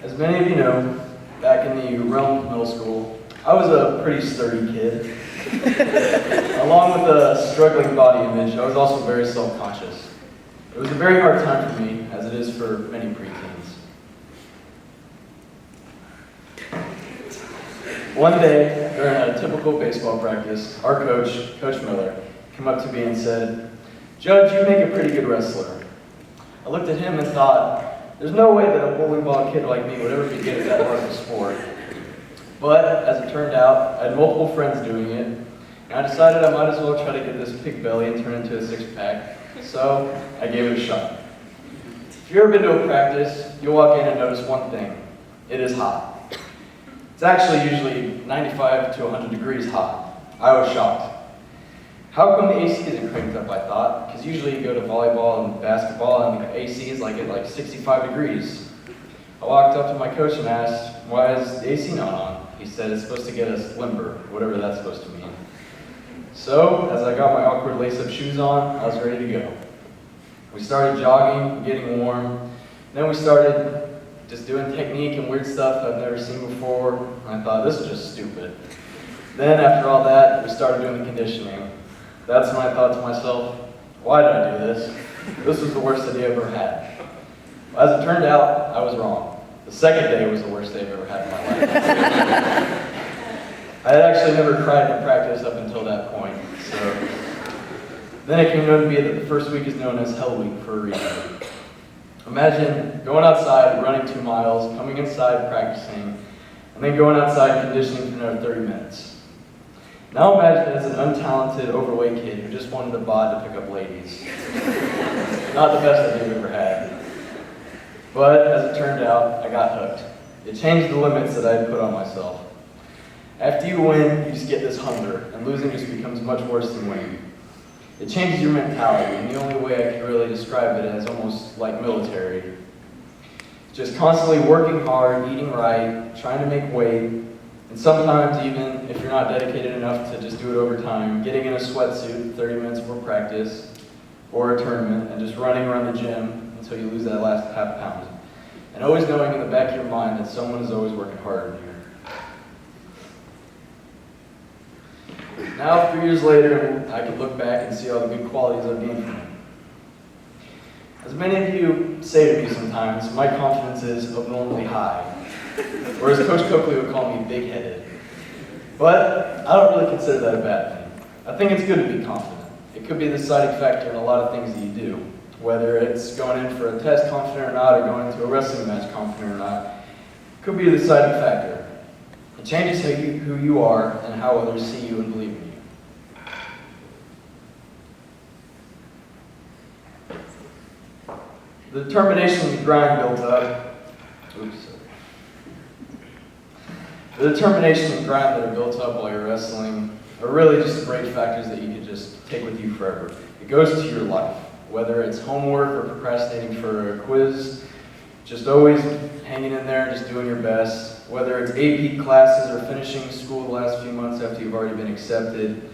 As many of you know, back in the realm of middle school, I was a pretty sturdy kid. Along with a struggling body image, I was also very self-conscious. It was a very hard time for me, as it is for many preteens. One day, during a typical baseball practice, our coach, Coach Miller, came up to me and said, "Judge, you make a pretty good wrestler." I looked at him and thought, there's no way that a bowling ball kid like me would ever be good at that hard of a sport. But, as it turned out, I had multiple friends doing it, and I decided I might as well try to get this pig belly and turn it into a six-pack, so I gave it a shot. If you've ever been to a practice, you'll walk in and notice one thing. It is hot. It's actually usually 95 to 100 degrees hot. I was shocked. How come the AC isn't cranked up, I thought, because usually you go to volleyball and basketball and the AC is at 65 degrees. I walked up to my coach and asked, "Why is the AC not on?" He said, "It's supposed to get us limber," whatever that's supposed to mean. So, as I got my awkward lace-up shoes on, I was ready to go. We started jogging, getting warm. Then we started just doing technique and weird stuff I've never seen before. And I thought, this is just stupid. Then, after all that, we started doing the conditioning. That's when I thought to myself, why did I do this? This was the worst idea I've ever had. Well, as it turned out, I was wrong. The second day was the worst day I've ever had in my life. I had actually never cried in practice up until that point. So then it came known to be that the first week is known as Hell Week for a reason. Imagine going outside, running 2 miles, coming inside, practicing, and then going outside conditioning for another 30 minutes. Now imagine as an untalented, overweight kid who just wanted a bod to pick up ladies. Not the best idea I've ever had. But as it turned out, I got hooked. It changed the limits that I had put on myself. After you win, you just get this hunger, and losing just becomes much worse than winning. It changes your mentality, and the only way I can really describe it is almost like military. Just constantly working hard, eating right, trying to make weight, and sometimes even, if you're not dedicated enough to just do it over time, getting in a sweatsuit 30 minutes before practice or a tournament and just running around the gym until you lose that last half pound. And always knowing in the back of your mind that someone is always working harder than you. Now, 3 years later, I can look back and see all the good qualities I've gained from it. As many of you say to me sometimes, my confidence is abnormally high. Or as Coach Coakley would call me, big-headed. But I don't really consider that a bad thing. I think it's good to be confident. It could be the deciding factor in a lot of things that you do. Whether it's going in for a test confident or not, or going into a wrestling match confident or not, it could be the deciding factor. It changes who you are and how others see you and believe in you. The determination and grind built up. The determination and grind that are built up while you're wrestling are really just the great factors that you can just take with you forever. It goes to your life, whether it's homework or procrastinating for a quiz, just always hanging in there, just doing your best, whether it's AP classes or finishing school the last few months after you've already been accepted.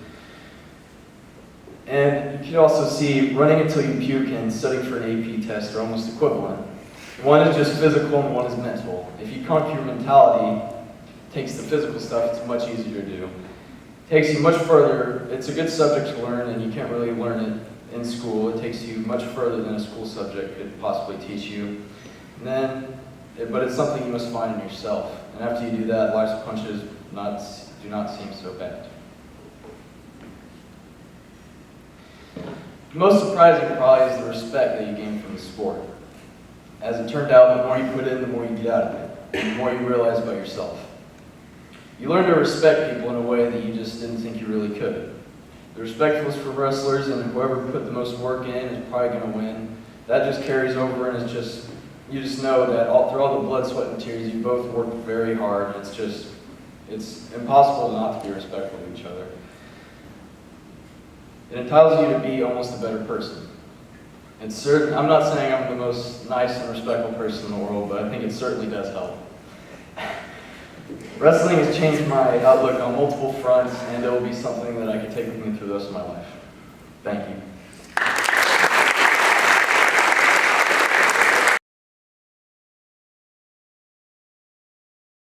And you can also see running until you puke and studying for an AP test are almost equivalent. One is just physical and one is mental. If you conquer your mentality, it takes the physical stuff, it's much easier to do. It takes you much further. It's a good subject to learn and you can't really learn it in school. It takes you much further than a school subject could possibly teach you. But it's something you must find in yourself. And after you do that, life's punches do not seem so bad. The most surprising probably is the respect that you gain from the sport. As it turned out, the more you put in, the more you get out of it, and the more you realize about yourself. You learn to respect people in a way that you just didn't think you really could. The respect was for wrestlers, and whoever put the most work in is probably going to win. That just carries over, and you just know that through all the blood, sweat, and tears, you both worked very hard. It's impossible not to be respectful of each other. It entitles you to be almost a better person. I'm not saying I'm the most nice and respectful person in the world, but I think it certainly does help. Wrestling has changed my outlook on multiple fronts, and it will be something that I can take with me through the rest of my life. Thank you.